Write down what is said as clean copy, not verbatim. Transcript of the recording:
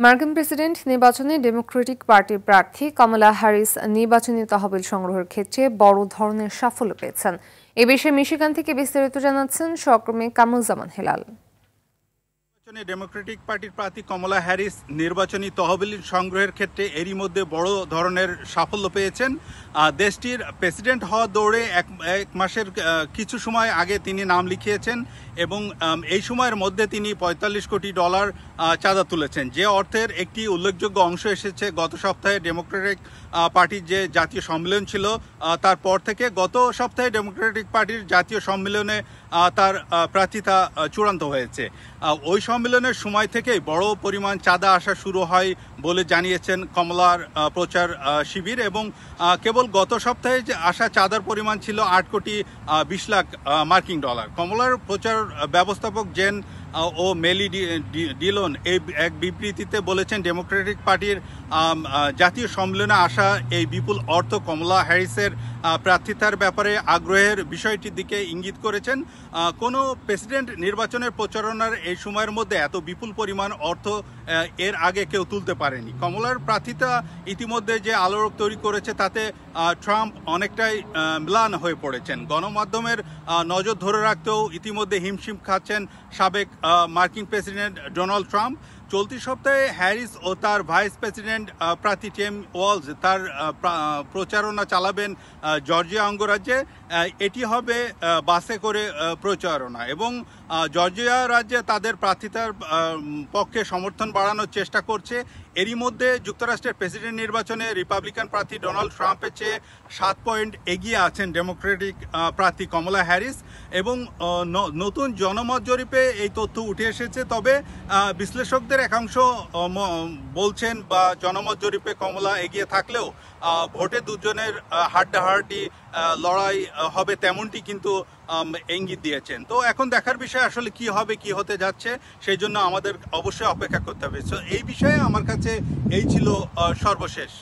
মার্কিন প্রেসিডেন্ট নির্বাচনে ডেমোক্রেটিক পার্টির প্রার্থী কমলা হ্যারিস নির্বাচনী তহবিল সংগ্রহের ক্ষেত্রে বড় ধরনের সাফল্য পেয়েছেন। এ বিষয়ে মিশিগান থেকে বিস্তারিত জানাচ্ছেন সহকর্মী কামরুজ্জামান হেলাল। ডেমোক্রেটিক পার্টির প্রার্থী কমলা হ্যারিস নির্বাচনী তহবিল সংগ্রহের ক্ষেত্রে এরই মধ্যে বড় ধরনের সাফল্য পেয়েছেন। দেশটির প্রেসিডেন্ট হওয়ার দৌড়ে এক মাসের কিছু সময় আগে তিনি নাম লিখিয়েছেন এবং এই সময়ের মধ্যে তিনি $45 কোটি চাঁদা তুলেছেন, যে অর্থের একটি উল্লেখযোগ্য অংশ এসেছে গত সপ্তাহে ডেমোক্রেটিক পার্টির যে জাতীয় সম্মেলন ছিল তারপর থেকে। গত সপ্তাহে ডেমোক্রেটিক পার্টির জাতীয় সম্মেলনে তার প্রার্থিতা চূড়ান্ত হয়েছে। ওই সম্মেলনের সময় থেকেই বড় পরিমাণ চাঁদা আসা শুরু হয় বলে জানিয়েছেন কমলার প্রচার শিবির, এবং কেবল গত সপ্তাহে যে আসা চাঁদার পরিমাণ ছিল $8 কোটি 20 লাখ মার্কিন ডলার। কমলার প্রচার ব্যবস্থাপক জেন ও মেলি ডিলন এই এক বিবৃতিতে বলেছেন, ডেমোক্রেটিক পার্টির জাতীয় সম্মেলনে আসা এই বিপুল অর্থ কমলা হ্যারিসের প্রার্থিতার ব্যাপারে আগ্রহের বিষয়টির দিকে ইঙ্গিত করেছেন। কোনো প্রেসিডেন্ট নির্বাচনের প্রচারণার এই সময়ের মধ্যে এত বিপুল পরিমাণ অর্থ এর আগে কেউ তুলতে পারেনি। কমলার প্রার্থিতা ইতিমধ্যে যে আলোড়ন তৈরি করেছে তাতে ট্রাম্প অনেকটাই ম্লান হয়ে পড়েছেন। গণমাধ্যমের নজর ধরে রাখতেও ইতিমধ্যে হিমশিম খাচ্ছেন সাবেক মার্কিন প্রেসিডেন্ট ডোনাল্ড ট্রাম্প। চলতি সপ্তাহে হ্যারিস ও তার ভাইস প্রেসিডেন্ট প্রার্থী টিম ওয়ালস তার প্রচারণা চালাবেন জর্জিয়া অঙ্গরাজ্যে। এটি হবে বাসে করে প্রচারণা, এবং জর্জিয়া রাজ্যে তাদের প্রার্থিতার পক্ষে সমর্থন বাড়ানোর চেষ্টা করছে। এরই মধ্যে যুক্তরাষ্ট্রের প্রেসিডেন্ট নির্বাচনে রিপাবলিকান প্রার্থী ডোনাল্ড ট্রাম্পের চেয়ে 7 পয়েন্ট এগিয়ে আছেন ডেমোক্রেটিক প্রার্থী কমলা হ্যারিস, এবং নতুন জনমত জরিপে এই তথ্য উঠে এসেছে। তবে বিশ্লেষকদের একাংশ বলছেন বা জনমত জরিপে কমলা এগিয়ে থাকলেও ভোটে দুজনের হাড্ডাহাড্ডি লড়াই হবে তেমনটি কিন্তু ইঙ্গিত দিয়েছেন। তো এখন দেখার বিষয় আসলে কি হবে, কি হতে যাচ্ছে, সেই জন্য আমাদের অবশ্যই অপেক্ষা করতে হবে। সো এই বিষয়ে আমার কাছে এই ছিল সর্বশেষ।